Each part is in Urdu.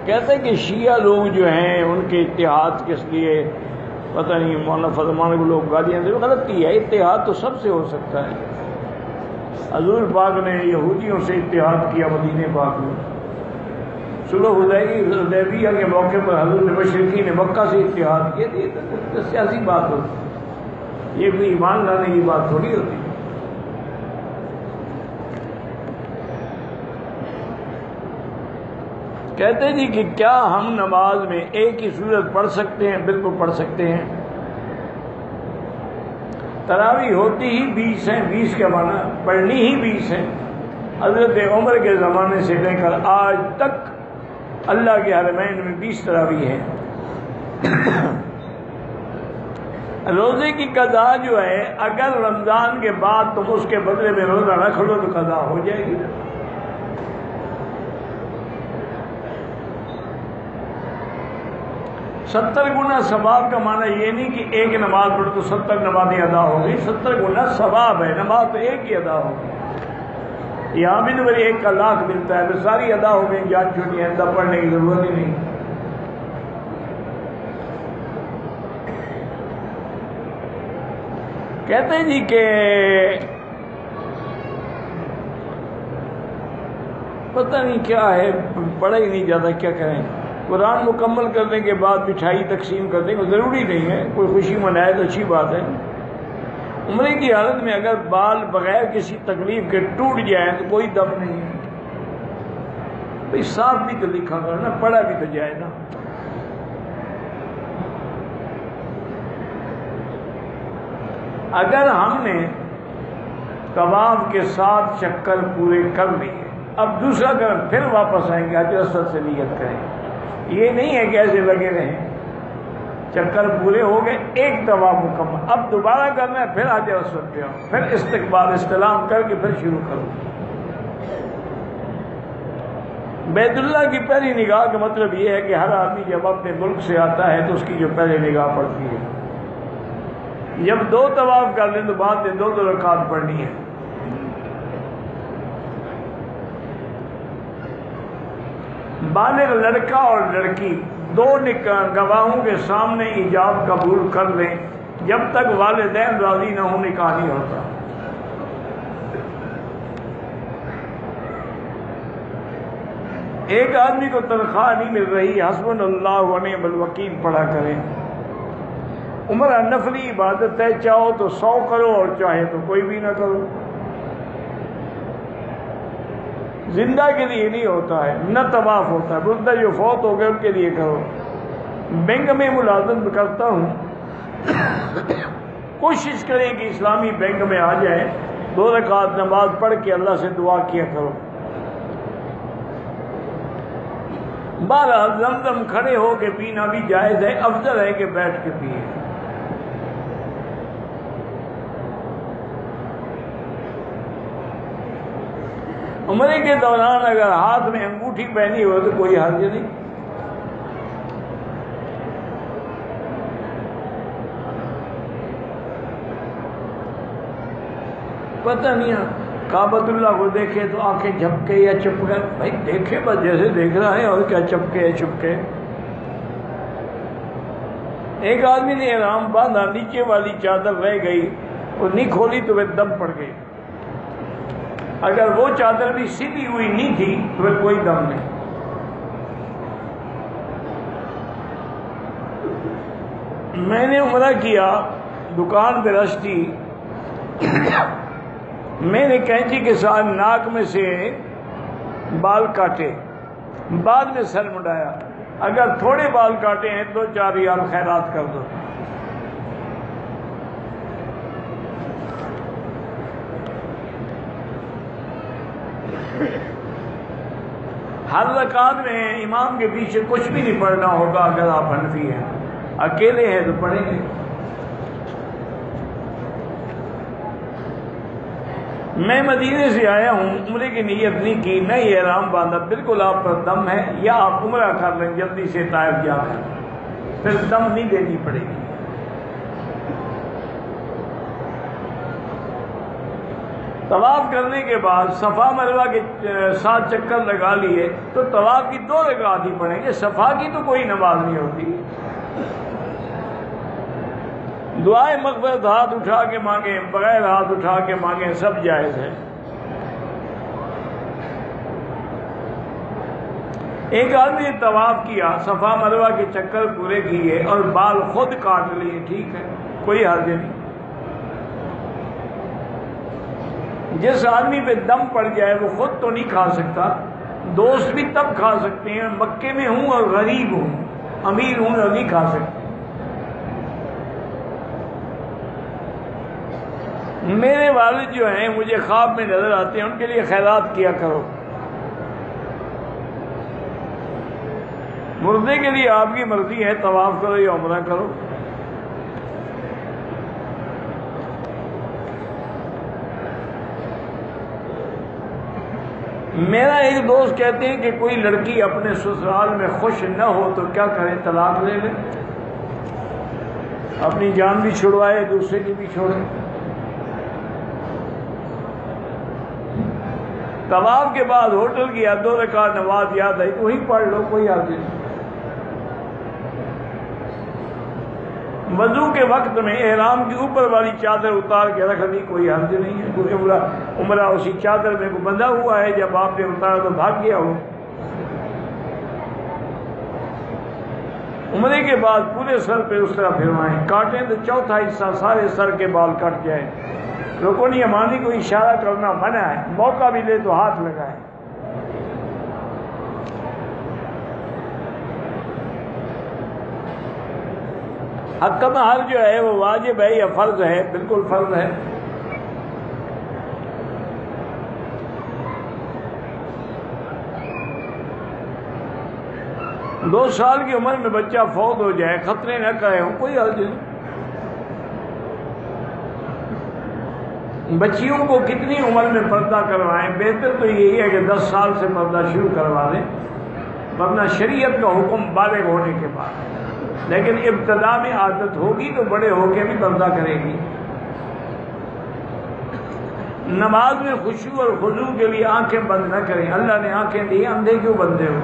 کہتے ہیں کہ شیعہ لوگ جو ہیں ان کے اتحاد کس لیے پتہ نہیں، مولانا فرمان کو لوگ گالیاں دے، غلطی ہے، اتحاد تو سب سے ہو سکتا ہے۔ حضور پاک نے یہودیوں سے اتحاد کیا مدینہ پاک میں، صلح حدیبیہ کے موقع پر حضور نے مشرکین نے مکہ سے اتحاد کیا، یہ تو سیاسی بات ہوتی، یہ بھی ایمان لانے کی بات تھوڑی ہوتی۔ کہتے جی کہ کیا ہم نماز میں ایک ہی سورت پڑھ سکتے ہیں؟ بالکل پڑھ سکتے ہیں۔ تراویح ہوتی ہی 20 ہیں، 20 کا معنی پڑھنی ہی 20 ہیں۔ حضرت عمر کے زمانے سے لے کر آج تک اللہ کے حرمین میں 20 تراویح ہیں۔ روزے کی قضا جو ہے، اگر رمضان کے بعد تم اس کے بدلے میں روزہ رکھ لو تو قضا ہو جائے گی۔ ستر گنا ثواب کا معنی یہ نہیں کہ ایک نماز پڑھ تو 70 نمازیں ادا ہو گئی، 70 گنا ثواب ہے، نماز تو ایک ہی ادا ہوگی۔ یہاں بھی تو میری 1 کا لاکھ ملتا ہے، تو ساری ادا ہو گئی، جان چھوٹی ہے، تب پڑھنے کی ضرورت ہی نہیں۔ کہتے ہیں جی کہ پتہ نہیں کیا ہے، پڑھا ہی نہیں جاتا، کیا کریں۔ قرآن مکمل کرنے کے بعد مٹھائی تقسیم کر دیں، ضروری نہیں ہے، کوئی خوشی منائے تو اچھی بات ہے۔ عمرے کی حالت میں اگر بال بغیر کسی تکلیف کے ٹوٹ جائیں تو کوئی دم نہیں ہے۔ بھئی صاف بھی تو لکھا کرنا، پڑھا بھی تو جائے نا۔ اگر ہم نے طواف کے 7 چکر پورے کر لیے، اب دوسرا کرم پھر واپس آئیں گے، حجر اسود سے نیت کریں گے۔ یہ نہیں ہے کہ ایسے لگے رہیں، چکر پورے ہو گئے، ایک طواف مکمل، اب دوبارہ کرنا ہے، پھر حجر اسود پہ آؤ، پھر استقبال استلام کر کے پھر شروع کرو۔ بیت اللہ کی پہلی نگاہ کا مطلب یہ ہے کہ ہر آدمی جب اپنے ملک سے آتا ہے تو اس کی جو پہلی نگاہ پڑتی ہے، جب 2 طواف کر لیں تو بعد میں 2 رکعت پڑھنی ہے۔ بالغ لڑکا اور لڑکی 2 گواہوں کے سامنے ایجاب قبول کر لیں، جب تک والدین راضی نہ ہوں نکاح نہیں ہوتا۔ ایک آدمی کو تنخواہ نہیں مل رہی، حسبنا اللہ و نعم الوکیل پڑھا کریں۔ عمرہ نفلی عبادت ہے، چاہو تو 100 کرو اور چاہے تو کوئی بھی نہ کرو۔ زندہ کے لیے نہیں ہوتا ہے، نہ طواف ہوتا ہے، مردہ جو فوت ہو گئے ان کے لیے کرو۔ بینک میں ملازم کرتا ہوں، کوشش کریں کہ اسلامی بینک میں آ جائیں، 2 رکعت نماز پڑھ کے اللہ سے دعا کیا کرو۔ بہرحال زمزم کھڑے ہو کے پینا بھی جائز ہے، افضل ہے کہ بیٹھ کے پیے۔ عمرے کے دوران اگر ہاتھ میں انگوٹھی پہنی ہو تو کوئی حرج نہیں۔ پتہ نہیں، کعبۃ اللہ کو دیکھے تو آنکھیں جھپکے یا چپکے، بھائی دیکھے بس جیسے دیکھ رہا ہے، اور کیا چپکے یا چپکے۔ ایک آدمی نے احرام باندھا، نیچے والی چادر رہ گئی، وہ نہیں کھولی تو وہ دم پڑ گئی۔ اگر وہ چادر بھی سیدھی ہوئی نہیں تھی تو پھر کوئی دم نہیں۔ میں نے عمرہ کیا، دکان پہ رش تھی، میں نے کینچی کے ساتھ ناک میں سے بال کاٹے، بعد میں سر مڈایا۔ اگر تھوڑے بال کاٹے ہیں تو 4 ریال خیرات کر دو۔ ہر رکعت میں امام کے پیچھے کچھ بھی نہیں پڑھنا ہوگا اگر آپ حنفی ہیں، اکیلے ہیں تو پڑھیں گے۔ میں مدینے سے آیا ہوں، عمرے کی نیت نہیں کی، نہ یہ احرام باندھا، بالکل آپ پر دم ہے، یا آپ عمرہ کر لیں جلدی سے طائف جا کر، پھر دم نہیں دینی پڑے گی۔ طواف کرنے کے بعد صفا مروہ کے 7 چکر لگا لیے تو طواف کی 2 رکعات ہی پڑھیں گے، صفا کی تو کوئی نماز نہیں ہوتی۔ دعائے مغفرت ہاتھ اٹھا کے مانگیں، بغیر ہاتھ اٹھا کے مانگیں، سب جائز ہے۔ ایک آدمی نے طواف کیا، صفا مروہ کے چکر پورے کیے اور بال خود کاٹ لیے، ٹھیک ہے، کوئی حرج نہیں۔ جس آدمی پہ دم پڑ جائے وہ خود تو نہیں کھا سکتا، دوست بھی تب کھا سکتے ہیں، مکے میں ہوں اور غریب ہوں، امیر ہوں اور نہیں کھا سکتے۔ میرے والد جو ہیں مجھے خواب میں نظر آتے ہیں، ان کے لیے خیرات کیا کرو۔ مردے کے لیے آپ کی مرضی ہے، طواف کرو یا عمرہ کرو۔ میرا ایک دوست کہتے ہیں کہ کوئی لڑکی اپنے سسرال میں خوش نہ ہو تو کیا کرے؟ طلاق لے لے، اپنی جان بھی چھڑوائے، دوسرے کی بھی چھوڑے۔ طواف کے بعد ہوٹل گیا، 2 رکعت نماز یاد آئی تو وہی پڑھ لو، کوئی حرج نہیں۔ وضو کے وقت میں احرام کی اوپر والی چادر اتار کے رکھ دی، کوئی حرج نہیں ہے۔ کوئی عمرہ اسی چادر میں بندھا ہوا ہے، جب آپ نے اتارا تو بھاگ گیا ہو۔ عمرے کے بعد پورے سر پہ اس طرح پھروائیں، کاٹیں تو چوتھا حصہ سارے سر کے بال کٹ جائیں۔ رکن یمانی کو اشارہ کرنا منع ہے، موقع بھی لے تو ہاتھ لگائیں۔ حق مہر جو ہے وہ واجب ہے یا فرض ہے؟ بالکل فرض ہے۔ دو سال کی عمر میں بچہ فوت ہو جائے، خطرے نہ کرے ہوں، کوئی حرج نہیں۔ بچیوں کو کتنی عمر میں پردہ کروائیں؟ بہتر تو یہی ہے کہ 10 سال سے پردہ شروع کروا دیں، ورنہ شریعت کا حکم بالغ ہونے کے بعد، لیکن ابتدا میں عادت ہوگی تو بڑے ہو کے بھی پردہ کرے گی۔ نماز میں خشوع اور خضوع کے لیے آنکھیں بند نہ کریں، اللہ نے آنکھیں دی، اندھے کیوں بندے ہو؟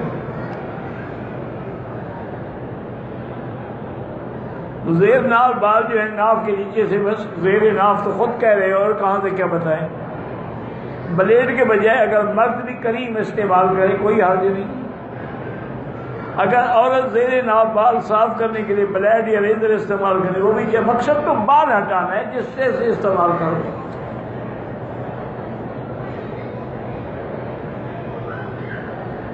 زیر ناف بال جو ہے ناف کے نیچے سے، بس زیر ناف تو خود کہہ رہے ہو، اور کہاں سے کیا بتائیں؟ بلیڈ کے بجائے اگر مرد بھی کریم استعمال کرے کوئی حرج نہیں۔ اگر عورت زیر ناف بال صاف کرنے کے لیے بلیڈ یا ریزر استعمال کرے وہ بھی کیا؟ مقصد تو بال ہٹانا ہے، جس سے استعمال کرو۔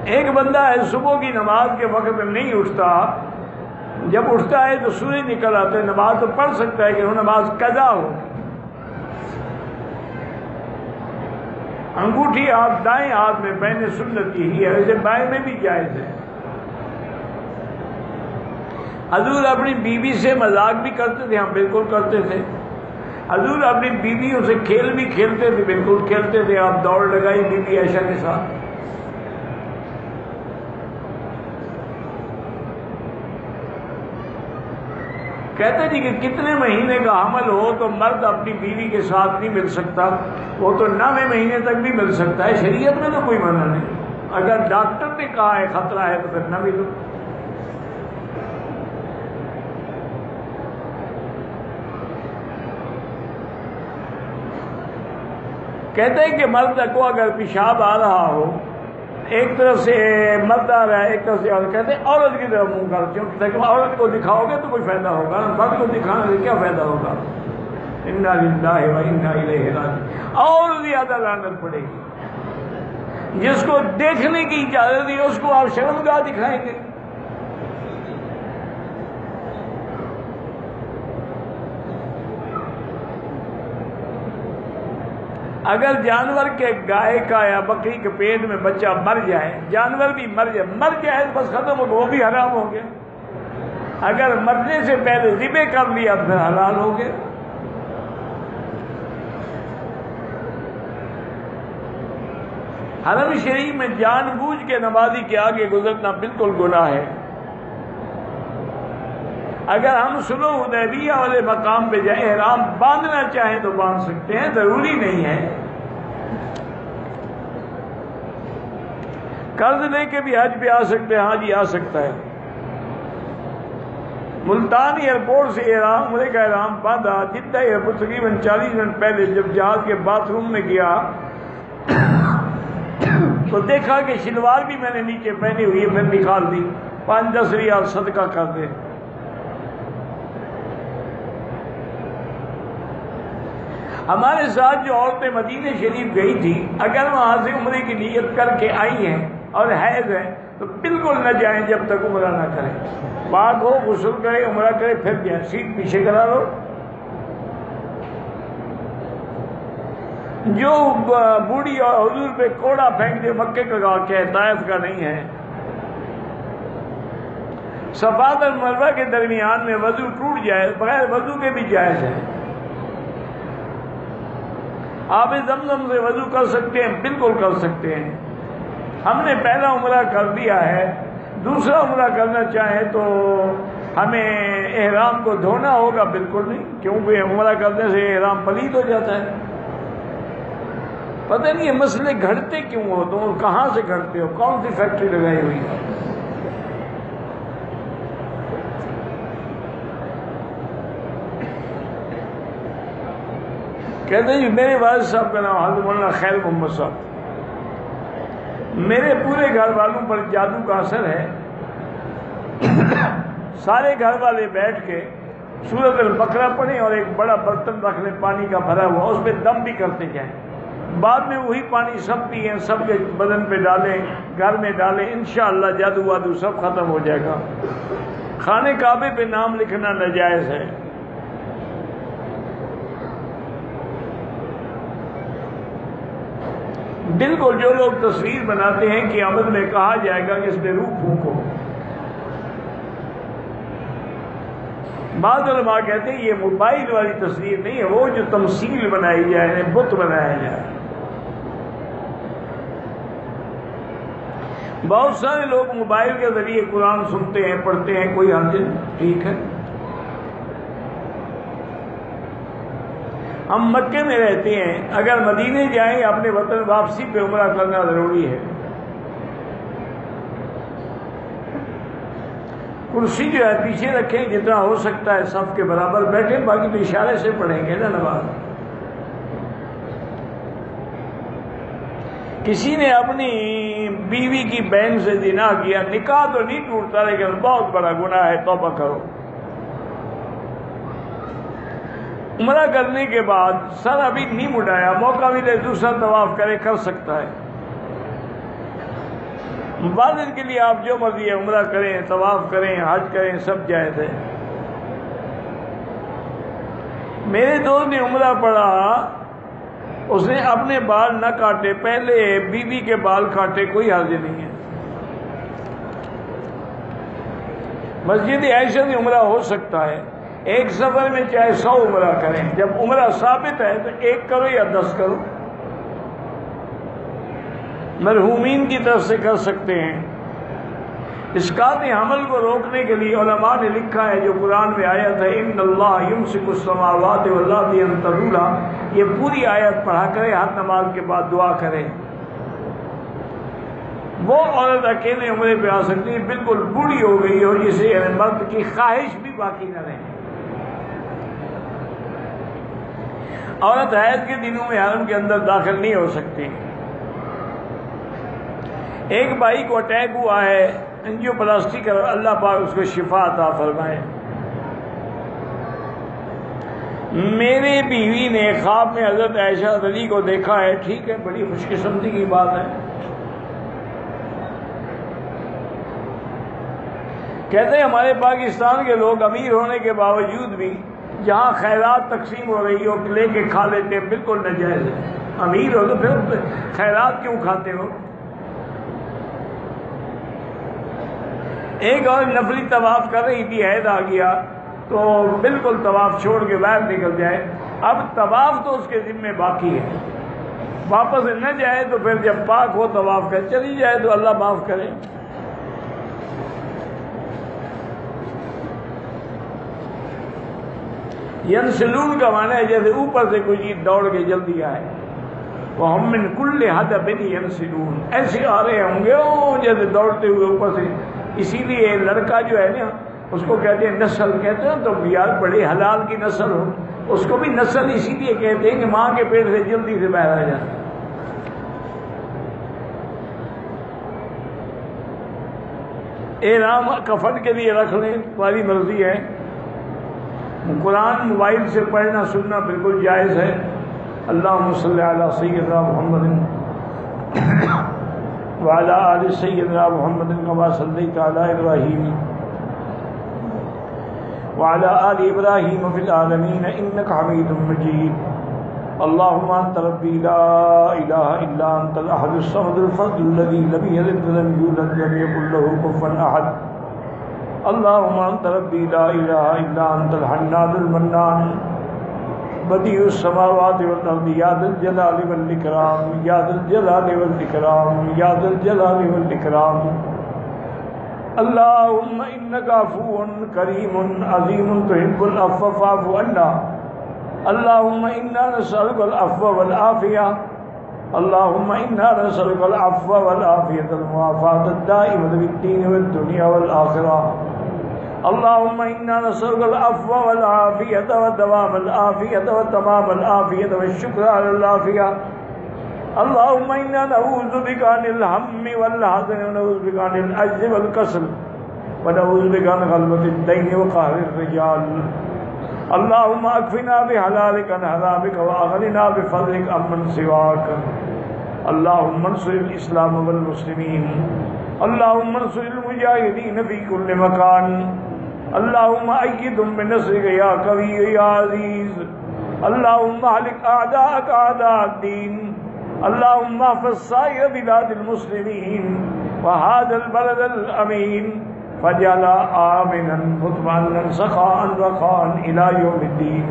ایک بندہ ہے صبح کی نماز کے وقت میں نہیں اٹھتا، جب اٹھتا ہے تو سورج نکل آتا ہے، نماز تو پڑھ سکتا ہے کہ وہ نماز قضا ہو۔ انگوٹھی آپ دائیں ہاتھ میں پہنے سنت ہی ہے، ویسے بائیں میں بھی جائز ہے۔ حضور اپنی بیوی سے مذاق بھی کرتے تھے، ہم بالکل کرتے تھے۔ حضور اپنی بیویوں سے کھیل بھی کھیلتے تھے، بالکل کھیلتے تھے۔ آپ دوڑ لگائی بی بی عائشہ کے ساتھ۔ کہتے جی کہ کتنے مہینے کا حمل ہو تو مرد اپنی بیوی کے ساتھ نہیں مل سکتا، وہ تو 9ویں مہینے تک بھی مل سکتا ہے، شریعت میں تو کوئی منع نہیں۔ اگر ڈاکٹر نے کہا ہے خطرہ ہے تو پھر نہ ملو۔ کہتے ہیں کہ مرد کو اگر پیشاب آ رہا ہو، ایک طرف سے مرد آ رہا ہے ایک طرف سے عورت، کہتے ہیں عورت کی طرف منہ کر، کیونکہ عورت کو دکھاؤ گے تو کوئی فائدہ ہوگا، مرد کو دکھانے سے کیا فائدہ ہوگا؟ انا للہ و انا الیہ راجعون۔ اور زیادہ لعنت پڑے گی۔ جس کو دیکھنے کی اجازت دی اس کو آپ شرمگاہ دکھائیں گے؟ اگر جانور کے گائے کا یا بکری کے پیٹ میں بچہ مر جائے، جانور بھی مر جائے بس ختم ہو گیا، وہ بھی حرام ہو گیا۔ اگر مرنے سے پہلے ذبح کر لیا پھر حلال ہو گیا۔ حرم شریف میں جان بوجھ کے نمازی کے آگے گزرنا بالکل گناہ ہے۔ اگر ہم صلح حدیبیہ والے مقام پہ جائیں، احرام باندھنا چاہیں تو باندھ سکتے ہیں، ضروری نہیں ہے۔ قرض لے کے بھی حج پہ آ سکتے ہیں، ہاں جی آ سکتا ہے۔ ملتان ایئرپورٹ سے عمرے کا احرام باندھا، جدہ ایئرپورٹ تقریباً 40 منٹ پہلے جب جہاز کے باتھ روم میں گیا تو دیکھا کہ شلوار بھی میں نے نیچے پہنی ہوئی ہے، پھر نکال دی، 5-10 ریال صدقہ کر دے۔ ہمارے ساتھ جو عورتیں مدینہ شریف گئی تھی، اگر وہاں سے عمرے کی نیت کر کے آئی ہیں اور حیض ہیں تو بالکل نہ جائیں جب تک عمرہ نہ کریں۔ پاک ہو، غسل کرے، عمرہ کرے، پھر جائیں، سیٹ پیچھے کرا لو۔ جو بوڑھی اور حضور پہ کوڑا پھینک دے، مکے کا کیا ہے، طائف کا نہیں ہے۔ صفا اور مروہ کے درمیان میں وضو ٹوٹ جائے، بغیر وضو کے بھی جائز ہے۔ آب زمزم سے وضو کر سکتے ہیں، بالکل کر سکتے ہیں۔ ہم نے پہلا عمرہ کر دیا ہے، دوسرا عمرہ کرنا چاہیں تو ہمیں احرام کو دھونا ہوگا؟ بالکل نہیں، کیونکہ عمرہ کرنے سے احرام پلید ہو جاتا ہے۔ پتہ نہیں یہ مسئلے گھڑتے کیوں ہو، تم کہاں سے گھڑتے ہو، کون سی فیکٹری لگائی ہوئی ہے؟ کہتے ہیں جی میرے والد صاحب کا نام حضرت مولانا خیر محمد صاحب، میرے پورے گھر والوں پر جادو کا اثر ہے۔ سارے گھر والے بیٹھ کے سورۃ البقرہ پڑھیں اور ایک بڑا برتن رکھ لیں پانی کا بھرا ہوا، اس پہ دم بھی کرتے جائیں، بعد میں وہی پانی سب پیئیں، سب کے بدن پہ ڈالیں، گھر میں ڈالیں، انشاءاللہ جادو وادو سب ختم ہو جائے گا۔ خانہ کعبے پہ نام لکھنا ناجائز ہے۔ بالکل جو لوگ تصویر بناتے ہیں کہ قیامت میں کہا جائے گا کہ اس نے روح پھونکو، بعض علماء کہتے ہیں یہ موبائل والی تصویر نہیں ہے، وہ جو تمثیل بنائی جائے، بت بنایا جائے۔ بہت سارے لوگ موبائل کے ذریعے قرآن سنتے ہیں، پڑھتے ہیں، کوئی حرج نہیں، ٹھیک ہے۔ ہم مکے میں رہتے ہیں، اگر مدینے جائیں اپنے وطن واپسی پہ عمرہ کرنا ضروری ہے۔ کرسی جو ہے پیچھے رکھیں، جتنا ہو سکتا ہے صف کے برابر بیٹھیں، باقی تو اشارے سے پڑھیں گے نا نماز۔ کسی نے اپنی بیوی کی بہن سے زنا کیا، نکاح تو نہیں ٹوٹتا لیکن بہت بڑا گناہ ہے، توبہ کرو۔ عمرہ کرنے کے بعد سر ابھی نہیں مڑایا، موقع ملے دوسرا طواف کرے، کر سکتا ہے۔ مبادر کے لیے آپ جو مرضی ہے عمرہ کریں، طواف کریں، حج کریں، سب جائز ہے۔ میرے دوست نے عمرہ پڑھا، اس نے اپنے بال نہ کاٹے، پہلے بیوی کے بال کاٹے، کوئی حرج نہیں ہے۔ مسجد عائشہ سے عمرہ ہو سکتا ہے، ایک سفر میں چاہے 100 عمرہ کریں، جب عمرہ ثابت ہے تو 1 کرو یا 10 کرو، مرحومین کی طرف سے کر سکتے ہیں۔ اسقاط حمل کو روکنے کے لیے علماء نے لکھا ہے، جو قرآن میں آیت ہے ان اللہ یمسک السماوات والارض ان تزولا، یہ پوری آیت پڑھا کرے، ہر نماز کے بعد دعا کرے۔ وہ عورت اکیلے عمرے پہ آ سکتی ہے، بالکل بوڑھی ہو گئی ہو، جسے مرد کی خواہش بھی باقی نہ رہے۔ عورت حیض کے دنوں میں حرم کے اندر داخل نہیں ہو سکتی۔ ایک بھائی کو اٹیک ہوا ہے، انجیو پلاسٹی کر، اللہ پاک اس کو شفا عطا فرمائے۔ میرے بیوی نے خواب میں حضرت عائشہ رضی کو دیکھا ہے، ٹھیک ہے، بڑی خوش قسمتی کی بات ہے۔ کہتے ہیں ہمارے پاکستان کے لوگ امیر ہونے کے باوجود بھی جہاں خیرات تقسیم ہو رہی ہو لے کے کھا لیتے ہیں، بالکل ناجائز ہے۔ امیر ہو تو پھر خیرات کیوں کھاتے ہو؟ ایک اور نفلی طواف کر رہی تھی، حیض آ گیا تو بالکل طواف چھوڑ کے باہر نکل جائے۔ اب طواف تو اس کے ذمہ باقی ہے، واپس نہ جائے تو پھر جب پاک ہو طواف کر چلی جائے تو اللہ معاف کرے۔ ینسلون کا معنی ہے جیسے اوپر سے کوئی چیز دوڑ کے جلدی آئے۔ وَهُمْ مِنْ كُلِّ حَدَبٍ يَنْسِلُونَ، ایسے آ رہے ہوں گے جیسے دوڑتے ہوئے اوپر سے. اسی لیے لڑکا جو ہے نا اس کو کہتے ہیں نسل، کہتے ہیں تو یار بڑے حلال کی نسل ہو، اس کو بھی نسل اسی لیے کہتے ہیں کہ ماں کے پیٹ سے جلدی سے باہر آ جائے. احرام کفن کے لیے رکھ لیں، تمہاری مرضی ہے. قرآن موبائل سے پڑھنا سننا بالکل جائز ہے. اللہم صلی علی سیدنا محمد وعلی آل سیدنا محمد کما صلیت علی ابراہیم وعلی آل ابراہیم فی العالمین انک حمید مجید. اللہم انت ربی لا الہ الا انت الاحد الصمد الفرد الذی لم یلد ولم یولد ولم یکن له کفوا احد. اللہم انت ربی لا الہ الا انت الحنان المنان بدیع السماوات والارض یا ذا الجلال والاکرام یا ذا الجلال والاکرام یا ذا الجلال والاکرام. اللہم انک عفو کریم عظیم تحب العفو فاعف عنا. اللہم انا نسألک العفو والعافیہ. اللہم انا نسألک العفو والعافیۃ المعافاۃ الدائمۃ فی الدین والدنیا والآخرہ. اللہم انا نسألک العفو والعافیۃ ودوام العافیۃ وتمام العافیۃ والشکر علی العافیہ. اللہم انا نعوذ بک من الہم والحزن ونعوذ بک من العجز والکسل ونعوذ بک من غلبۃ الدین وقہر الرجال. اللہم اکفنا بحلالک عن حرامک واغننا بفضلک عمن سواک. اللہم انصر الاسلام والمسلمین. اللہم انصر المجاہدین فی کل مکان. اللہم ایدہم بنصرک یا قوی یا عزیز. اللہم اہلک اعداءک اعداء الدین. اللہم احفظ سائر بلاد المسلمین وہذا البلد الامین فجعل آمنا مطمئنا سخاء رخاء الى یوم الدین.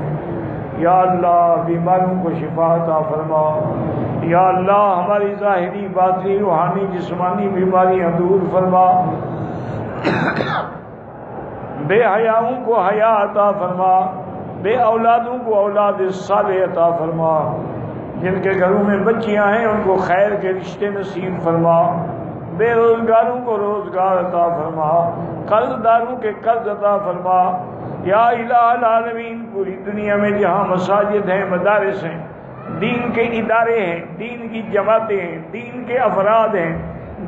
یا اللہ بیماروں کو شفا عطا فرما. یا اللہ ہماری ظاہری باطنی روحانی جسمانی بیماریاں دور فرما. بے حیاؤں کو حیا عطا فرما. بے اولادوں کو اولاد صالح عطا فرما. جن کے گھروں میں بچیاں ہیں ان کو خیر کے رشتے نصیب فرما. بے روزگاروں کو روزگار عطا فرما. قرض داروں کے قرض عطا فرما. یا الہ العالمین پوری دنیا میں جہاں مساجد ہیں مدارس ہیں دین کے ادارے ہیں دین کی جماعتیں ہیں دین کے افراد ہیں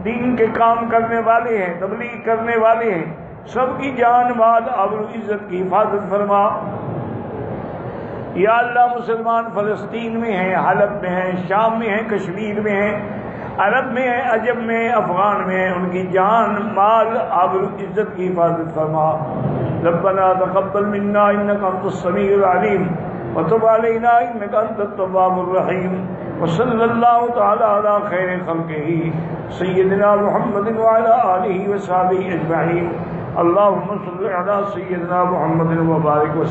دین کے کام کرنے والے ہیں تبلیغ کرنے والے ہیں سب کی جان مال آبرو عزت کی حفاظت فرما. یا اللہ مسلمان فلسطین میں ہیں حلب میں ہیں شام میں ہیں کشمیر میں ہیں عرب میں ہیں عجم میں ہیں افغان میں ہیں ان کی جان مال آبرو عزت کی حفاظت فرما. ربنا تقبل منا انك انت السميع العليم وتب علينا انك انت التواب الرحيم. وصلى الله تعالى على خير خلقه سيدنا محمد وعلى اله وصحبه اجمعين. اللهم صل على سيدنا محمد وبارك وسلم.